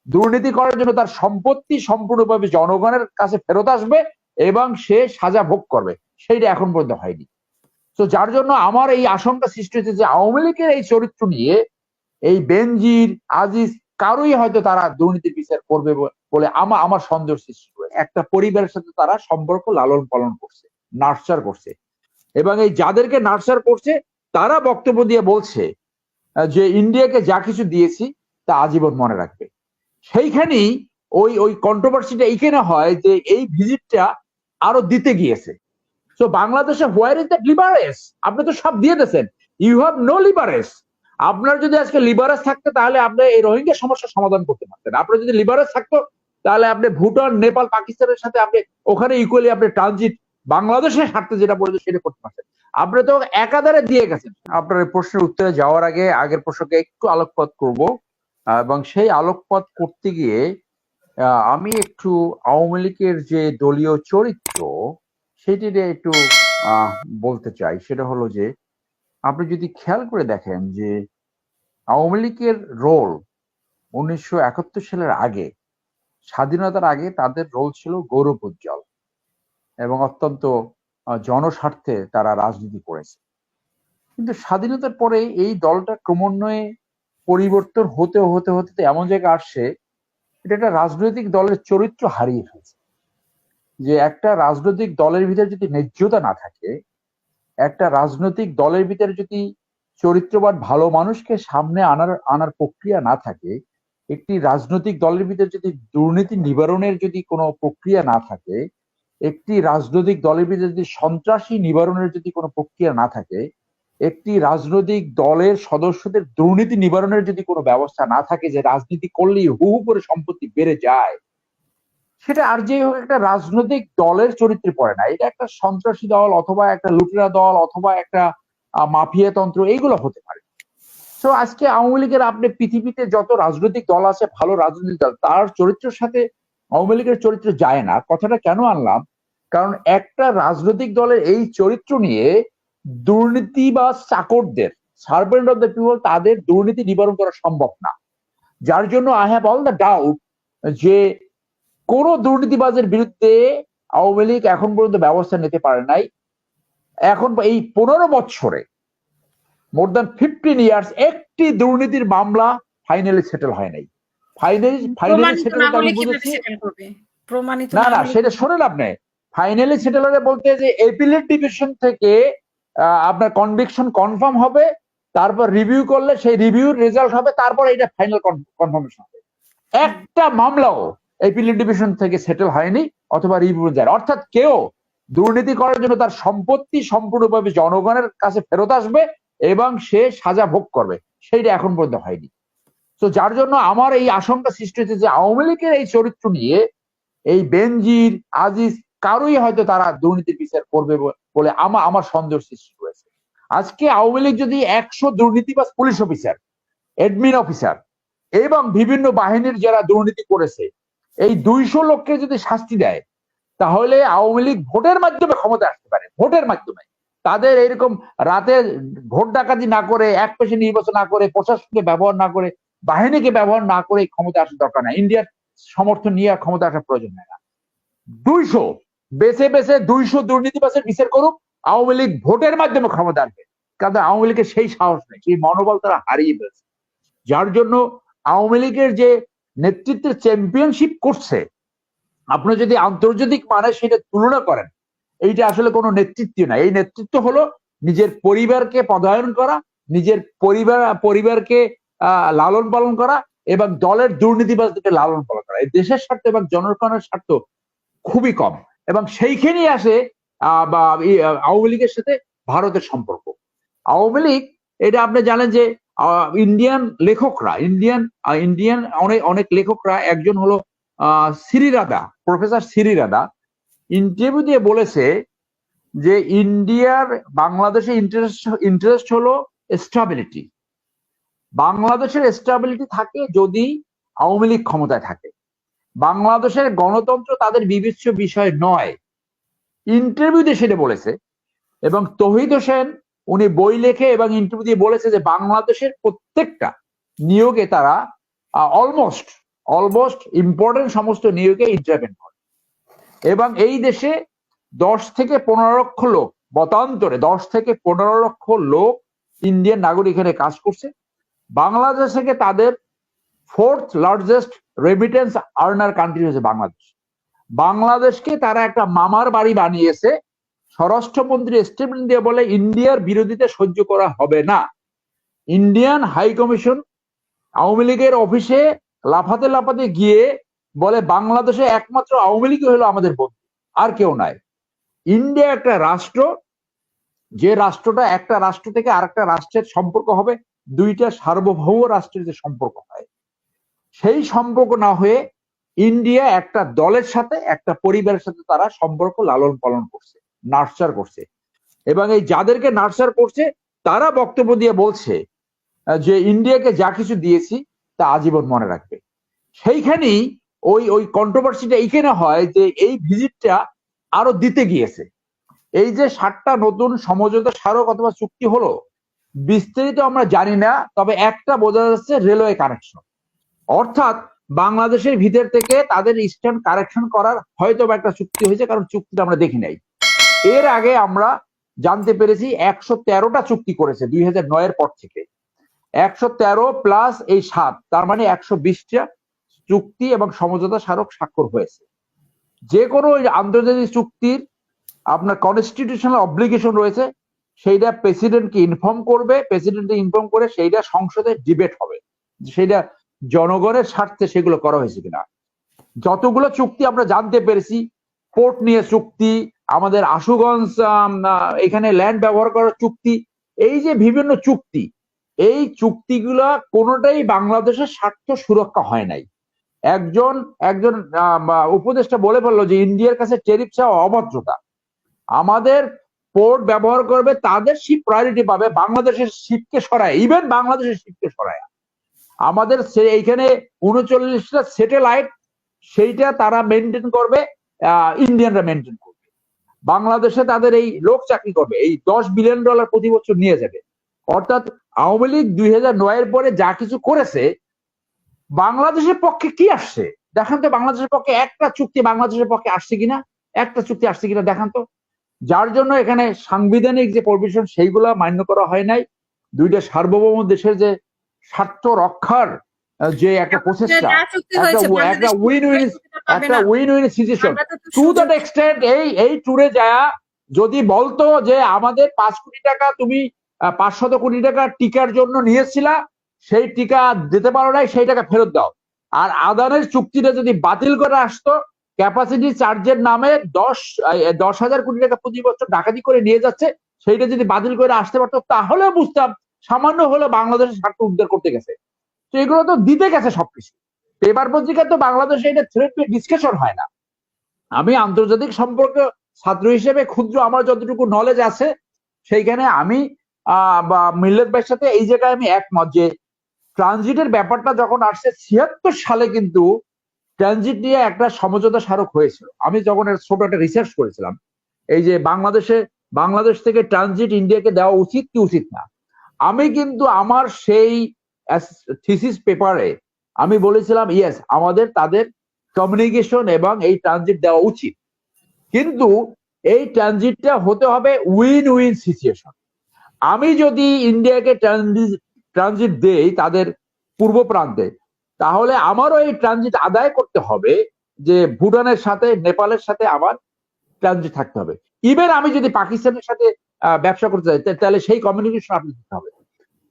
দুর্নীতি করার জন্য তার সম্পত্তি সম্পূর্ণভাবে জনগণের কাছে ফেরত আসবে এবং সে সাজা ভোগ করবে, সেইটা এখন পর্যন্ত হয়নি। তো যার জন্য আমার এই আশঙ্কা সৃষ্টি হচ্ছে যে আওয়ামী লীগের এই চরিত্র নিয়ে এই বেনজির আজিজ কারোই হয়তো তারা দুর্নীতির বিচার করবে বলে আমার সন্দেহ সৃষ্টি করে। একটা পরিবারের সাথে তারা সম্পর্ক লালন পালন করছে, নার্সার করছে, এবং এই যাদেরকে নার্সার করছে তারা বক্তব্য দিয়ে বলছে যে ইন্ডিয়াকে যা কিছু দিয়েছি তা আজীবন মনে রাখবে। সেইখানেই ওই ওই কন্ট্রোভার্সিটা এইখানে হয় যে এই ভিজিটটা আরো দিতে গিয়েছে। তো বাংলাদেশে হোয়ার ইজ দ্যাট লিবারেস? আপনি তো সব দিয়ে দিয়েছেন, ইউ হ্যাভ নো লিবারেস। আপনার যদি আজকে লিবারেস থাকতো তাহলে আপনি এই রোহিঙ্গা সমস্যার সমাধান করতে পারতেন। আপনার যদি লিবারেস থাকতো তাহলে আপনি ভুটান, নেপাল, পাকিস্তানের সাথে আপনি ওখানে ইকুয়ালি আপনি ট্রানজিট বাংলাদেশের স্বার্থে যেটা বলছে সেটা করতে পারছেন। আপনি তো একাধারে দিয়ে গেছেন। আপনার এই প্রশ্নের উত্তরে যাওয়ার আগে আগের প্রশ্নকে একটু আলোকপাত করব, এবং সেই আলোকপাত করতে গিয়ে আমি একটু আওয়ামী লীগের যে দলীয় চরিত্র সেটি নিয়ে একটু বলতে চাই। সেটা হলো যে আপনি যদি খেয়াল করে দেখেন যে আওয়ামী লীগের রোল 1971 সালের আগে, স্বাধীনতার আগে তাদের রোল ছিল গৌরব উজ্জ্বল এবং অত্যন্ত জনস্বার্থে তারা রাজনীতি করেছে। কিন্তু স্বাধীনতার পরে এই দলটা ক্রমান্বয়ে পরিবর্তন হতে হতে হতে এমন জায়গায় আসছে, এটা একটা রাজনৈতিক দলের চরিত্র হারিয়ে ফেলছে। যে একটা রাজনৈতিক দলের ভিতরে যদি ন্যায্যতা না থাকে, একটা রাজনৈতিক দলের ভিতরে যদি চরিত্রবান ভালো মানুষকে সামনে আনার প্রক্রিয়া না থাকে, একটি রাজনৈতিক দলের ভিতরে যদি দুর্নীতি নিবারণের যদি কোনো প্রক্রিয়া না থাকে, একটি রাজনৈতিক দলের ভিতরে যদি সন্ত্রাসী নিবারণের যদি কোনো প্রক্রিয়া না থাকে, একটি রাজনৈতিক দলের সদস্যদের দুর্নীতি নিবারণের যদি কোনো ব্যবস্থা না থাকে, যে রাজনীতি করলেই হু হু করে সম্পত্তি বেড়ে যায়, সেটা আর যে হোক একটা রাজনৈতিক দলের চরিত্রে পড়ে না। এটা একটা সন্ত্রাসী দল অথবা একটা লুটেরা দল অথবা একটা মাফিয়া তন্ত্র, এইগুলো হতে পারে। তো আজকে আওয়ামী লীগের আপনি পৃথিবীতে যত রাজনৈতিক দল আছে, ভালো রাজনৈতিক দল, তার চরিত্রের সাথে আওয়ামী লীগের চরিত্র যায় না। কথাটা কেন আনলাম? কারণ একটা রাজনৈতিক দলের এই চরিত্র নিয়ে দুর্নীতি বা চাকরদের, সার্ভেন্ট অফ দ্য পিপল, তাদের দুর্নীতি নিবারণ করা সম্ভব না। যার জন্য I have all the doubt যে কোন দুর্নীতিবাজের বিরুদ্ধে আওয়ামী লীগ এখন পর্যন্ত ব্যবস্থা নিতে পারে নাই। এখন এই 15 বছরে, মোর দ্যান 15 ইয়ার্স, একটি দুর্নীতির মামলা ফাইনালি সেটেল হয় নাই। ফাইনালি সেটেল আমি বুঝেছি না, না, সেটা শোনেন আপনি। ফাইনালি সেটেল হলে বলতে যে এপিলেট ডিভিশন থেকে আপনার কনভিকশন কনফার্ম হবে, তারপর রিভিউ করলে সেই রিভিউর রেজাল্ট হবে, তারপর এটা ফাইনাল কনফার্মেশন হবে। একটা মামলাও এপিলেট ডিভিশন থেকে সেটেল হয়নি অথবা রিভিউ যায়। অর্থাৎ কেউ দুর্নীতি করার জন্য তার সম্পত্তি সম্পূর্ণভাবে জনগণের কাছে ফেরত আসবে এবং সে সাজা ভোগ করবে, সেইটা এখন পর্যন্ত হয়নি। তো যার জন্য আমার এই আশঙ্কা সৃষ্টি হচ্ছে যে আওয়ামী লীগের এই চরিত্র নিয়ে এই বেনজির আজিজ কারোই হয়তো তারা দুর্নীতির বিচার করবে বলে আমার সন্দেহ সৃষ্টি হয়েছে। আজকে আওয়ামী লীগ যদি 100 দুর্নীতিবাজ পুলিশ অফিসার, অ্যাডমিন অফিসার এবং বিভিন্ন বাহিনীর যারা দুর্নীতি করেছে, এই 200 লোককে যদি শাস্তি দেয়, তাহলে আওয়ামী লীগ ভোটের মাধ্যমে ক্ষমতা আসতে পারে। ভোটের মাধ্যমে তাদের এরকম রাতে ভোট ডাকাতি না করে, এক পেশে নির্বাচন না করে, প্রশাসনকে ব্যবহার না করে, বাহিনীকে ব্যবহার না করে ক্ষমতা আসার দরকার নাই। ইন্ডিয়ার সমর্থন নিয়ে ক্ষমতা আসার প্রয়োজন হয় না। 200 বেছে বেছে 200 দুর্নীতিবাজের বিচার করুক, আওয়ামী লীগ ভোটের মাধ্যমে ক্ষমতা আসবে। কারণ আওয়ামী লীগের সেই সাহস নেই, সেই মনোবল তারা হারিয়ে ফেলছে। যার জন্য আওয়ামী লীগের যে নেতৃত্বের চ্যাম্পিয়নশিপ করছে, আপনি যদি আন্তর্জাতিক মানে সেটা তুলনা করেন, এইটা আসলে কোনো নেতৃত্ব না। এই নেতৃত্ব হলো নিজের পরিবারকে পদায়ন করা, নিজের পরিবারকে লালন পালন করা এবং দলের দুর্নীতিবাজদেরকে লালন পালন করা। এই দেশের স্বার্থ এবং জনগণের স্বার্থ খুবই কম, এবং সেইখানেই আসে আওয়ামী লীগের সাথে ভারতের সম্পর্ক। আওয়ামী লীগ, এটা আপনি জানেন যে ইন্ডিয়ান লেখকরা, ইন্ডিয়ান অনেক লেখকরা, একজন হলো সিরি রাদা, প্রফেসর সিরি রাদা, ইন্টারভিউ দিয়ে বলেছে যে ইন্ডিয়ার বাংলাদেশে ইন্টারেস্ট হলো স্টেবিলিটি। বাংলাদেশের স্টেবিলিটি থাকে যদি আওয়ামী লীগ ক্ষমতায় থাকে। বাংলাদেশের গণতন্ত্র তাদের বিবেচ্য বিষয় নয়। ইন্টারভিউ দিয়ে সেটা বলেছে। এবং তৌহিদ হোসেন, উনি বই লেখে এবং ইন্টারভিউ দিয়ে বলেছে যে বাংলাদেশের প্রত্যেকটা নিয়োগে তারা অলমোস্ট ইম্পর্টেন্ট সমস্ত নিয়োগে ইন্টারভেন করে। এবং এই দেশে 10 থেকে 15 লক্ষ লোক, মতান্তরে 10 থেকে 15 লক্ষ লোক ইন্ডিয়ান নাগরিক এখানে কাজ করছে। বাংলাদেশ থেকে তাদের 4th largest remittance earner country হচ্ছে বাংলাদেশ। বাংলাদেশকে তারা একটা মামার বাড়ি বানিয়েছে। স্বরাষ্ট্রমন্ত্রী স্টেটমেন্ট দিয়ে বলে ইন্ডিয়ার বিরোধিতা সহ্য করা হবে না। ইন্ডিয়ান হাই কমিশন আওয়ামী লীগের অফিসে লাফাতে লাফাতে গিয়ে বলে বাংলাদেশে একমাত্র আওয়ামী লীগ হলো আমাদের বন্ধু, আর কেউ নাই। ইন্ডিয়া একটা রাষ্ট্র, যে রাষ্ট্রটা একটা রাষ্ট্র থেকে আরেকটা রাষ্ট্রের সম্পর্ক হবে দুইটা সার্বভৌম রাষ্ট্রের যে সম্পর্ক হয়, সেই সম্পর্ক না হয়ে ইন্ডিয়া একটা দলের সাথে, একটা পরিবারের সাথে তারা সম্পর্ক লালন পালন করছে, নার্চার করছে। এবং এই যাদেরকে নার্চার করছে তারা বক্তব্য দিয়ে বলছে যে ইন্ডিয়াকে যা কিছু দিয়েছি তা আজীবন মনে রাখবে। সেইখানেই ওই কন্ট্রোভার্সিটা এইখানে হয় যে এই ভিজিটটা আরো দিতে গিয়েছে। এই যে 7টা নতুন সমঝোতা স্মারক অথবা চুক্তি হলো, বিস্তারিত আমরা জানি না, তবে একটা বোঝা যাচ্ছে রেলওয়ে কানেকশন, অর্থাৎ বাংলাদেশের ভিতর থেকে তাদের ইস্টার্ন কারেকশন করার হয়তো একটা চুক্তি হয়েছে, কারণ চুক্তিটা আমরা দেখি নাই। এর আগে আমরা জানতে পেরেছি 113টা চুক্তি করেছে 2009-এর পর থেকে। 113 প্লাস এই 7, তার মানে 120টা চুক্তি এবং সমঝোতা স্মারক স্বাক্ষর হয়েছে। যে কোনো আন্তর্জাতিক চুক্তির আপনার কনস্টিটিউশনাল অব্লিগেশন রয়েছে, সেইটা প্রেসিডেন্টকে ইনফর্ম করবে, প্রেসিডেন্টকে ইনফর্ম করে সেইটা সংসদে ডিবেট হবে, সেইটা জনগণের স্বার্থে সেগুলো করা হয়েছে কিনা। যতগুলো চুক্তি আমরা জানতে পেরেছি, পোর্ট নিয়ে চুক্তি, আমাদের আশুগঞ্জ এখানে ল্যান্ড ব্যবহার করার চুক্তি, এই যে বিভিন্ন চুক্তি, এই চুক্তিগুলা কোনোটাই বাংলাদেশের স্বার্থ সুরক্ষা হয় নাই। একজন উপদেষ্টা বলে ফেললো যে ইন্ডিয়ার কাছে ট্যারিফ চাওয়া অভদ্রতা। আমাদের পোর্ট ব্যবহার করবে, তাদের শিপ প্রায়োরিটি পাবে, বাংলাদেশের শিপকে সরায়, ইভেন বাংলাদেশের শিপকে সরায়। আমাদের এইখানে 39টা স্যাটেলাইট, সেইটা তারা মেনটেন করবে, ইন্ডিয়ানরা মেনটেন করবে। বাংলাদেশে তাদের এই লোক চাকরি করবে, এই $10 বিলিয়ন প্রতি বছর নিয়ে যাবে। অর্থাৎ আওয়ামী লীগ 2009-এর পরে যা কিছু করেছে, বাংলাদেশের পক্ষে কি আসছে দেখান তো। বাংলাদেশের পক্ষে একটা চুক্তি বাংলাদেশের পক্ষে আসছে কিনা, একটা চুক্তি আসছে কিনা দেখান তো। যার জন্য এখানে সাংবিধানিক যে প্রভিশন সেইগুলা মান্য করা হয় নাই। দুইটা সার্বভৌম দেশের যে স্বার্থ রক্ষার যে একটা প্রচেষ্টা, একটা win win situation. To that extent এই ট্যুরে যায়া যদি বলতো যে আমাদের 5 কোটি টাকা তুমি 500 কোটি টাকা টিকার জন্য নিয়েছিলা, সেই টিকা দিতে পারো নাই, সেই টাকা ফেরত দাও। আর আদানের চুক্তিটা যদি বাতিল করে আসতো, ক্যাপাসিটি চার্জের নামে 10,000 কোটি টাকা প্রতি বছর ডাকাতি করে নিয়ে যাচ্ছে, সেইটা যদি বাতিল করে আসতে পারতো তাহলে বুঝতাম সামান্য হলে বাংলাদেশের স্বার্থ উদ্ধার করতে গেছে। তো এগুলো তো দিতে গেছে সবকিছু। পেপার পত্রিকায় তো বাংলাদেশে এটা থ্রেড ডিসকাশন হয় না। আমি আন্তর্জাতিক সম্পর্ক ছাত্র হিসেবে ক্ষুদ্র আমার যতটুকু নলেজ আছে, সেইখানে আমি মিল্লাত ভাইয়ের সাথে এই জায়গায় আমি একমত যে ট্রানজিটের ব্যাপারটা যখন আসছে 76 সালে কিন্তু ট্রানজিট নিয়ে একটা সমঝোতা স্মারক হয়েছিল। আমি যখন ছোট একটা রিসার্চ করেছিলাম এই যে বাংলাদেশ থেকে ট্রানজিট ইন্ডিয়াকে দেওয়া উচিত কি উচিত না, আমি কিন্তু আমার সেই থিসিস পেপারে আমি বলেছিলাম ইয়েস, আমাদের তাদের কমিউনিকেশন এবং এই ট্রানজিট দেওয়া উচিত, কিন্তু এই ট্রানজিটটা হতে হবে উইন উইন সিচুয়েশন। আমি যদি ইন্ডিয়াকে ট্রানজিট দেই তাদের পূর্ব প্রান্তে, তাহলে আমারও এই ট্রানজিট আদায় করতে হবে যে ভুটানের সাথে, নেপালের সাথে আমার ট্রানজিট থাকতে হবে। ইভেন আমি যদি পাকিস্তানের সাথে ব্যবসা করতে চাই, তাহলে সেই কমিউনিকেশন আপনি দিতে হবে।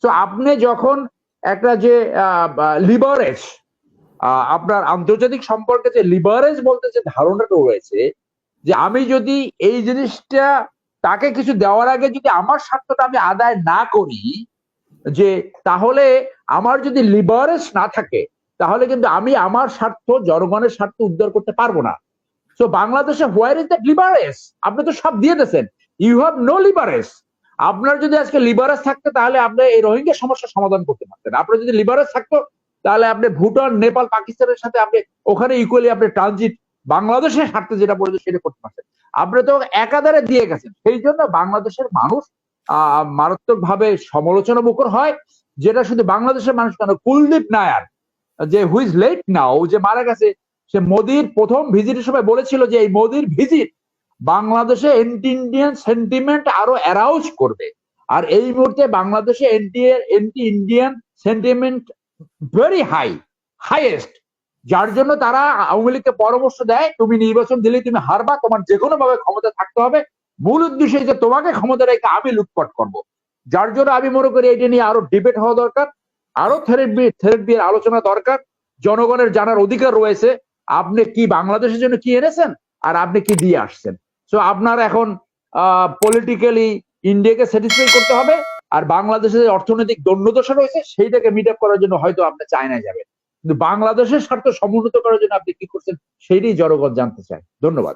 তো আপনি যখন একটা যে লিবারেজ, আপনার আন্তর্জাতিক সম্পর্কে যে লিবারেজ বলতে যে ধারণাটা রয়েছে, যে আমি যদি এই জিনিসটা তাকে কিছু দেওয়ার আগে যদি আমার স্বার্থটা আমি আদায় না করি, যে তাহলে আমার যদি লিবারেজ না থাকে, তাহলে কিন্তু আমি আমার স্বার্থ, জনগণের স্বার্থ উদ্ধার করতে পারবো না। তো বাংলাদেশে হোয়ার ইজ দ্যাট লিবারেজ? আপনি তো সব দিয়ে দিয়েছেন, ইউ হ্যাভ নো লিবারেজ। আপনার যদি আজকে লিবারেজ থাকতো তাহলে আপনি এই রোহিঙ্গা সমস্যার সমাধান করতে পারতেন। আপনার যদি লিবারেজ থাকতো তাহলে আপনি ভুটান, নেপাল, পাকিস্তানের সাথে আপনি ওখানে ইকুয়ালি আপনি ট্রানজিট বাংলাদেশের স্বার্থে যেটা বলেছে সেটা করতে পারছেন। আপনি তো একাধারে দিয়ে গেছেন। সেই জন্য বাংলাদেশের মানুষ মারাত্মক ভাবে সমালোচনা মুখর হয়, যেটা শুধু বাংলাদেশের মানুষ কেন, কুলদীপ নায়ার যে হুইজ লেট নাও, যে মারা গেছে, সে মোদির প্রথম ভিজিটের সময় বলেছিল যে এই মোদির ভিজিট বাংলাদেশে এন্টি ইন্ডিয়ান সেন্টিমেন্ট আরো অ্যারাউজ করবে। আর এই মুহূর্তে বাংলাদেশে anti Indian sentiment very highest, যার জন্য তারা আওয়ামী লীগকে পরামর্শ দেয় তুমি নির্বাচন দিলে তুমি হারবা, তোমার যে কোনো ভাবে ক্ষমতা থাকতে হবে, মূল উদ্দেশ্য যে তোমাকে ক্ষমতা রেখে আমি লুটপাট করব। যার জন্য আমি মনে করি এটা নিয়ে আরো ডিবেট হওয়া দরকার, আরো থেরেপি আলোচনা দরকার। জনগণের জানার অধিকার রয়েছে আপনি কি বাংলাদেশের জন্য কি এনেছেন আর আপনি কি দিয়ে আসছেন। সো আপনার এখন পলিটিক্যালি ইন্ডিয়াকে স্যাটিসফাই করতে হবে, আর বাংলাদেশের অর্থনৈতিক দণ্ডদশা রয়েছে সেইটাকে মিট আপ করার জন্য হয়তো আপনি চায়নায় যাবেন, কিন্তু বাংলাদেশের স্বার্থ সমুন্নত করার জন্য আপনি কি করছেন সেইটাই জনগণ জানতে চায়। ধন্যবাদ।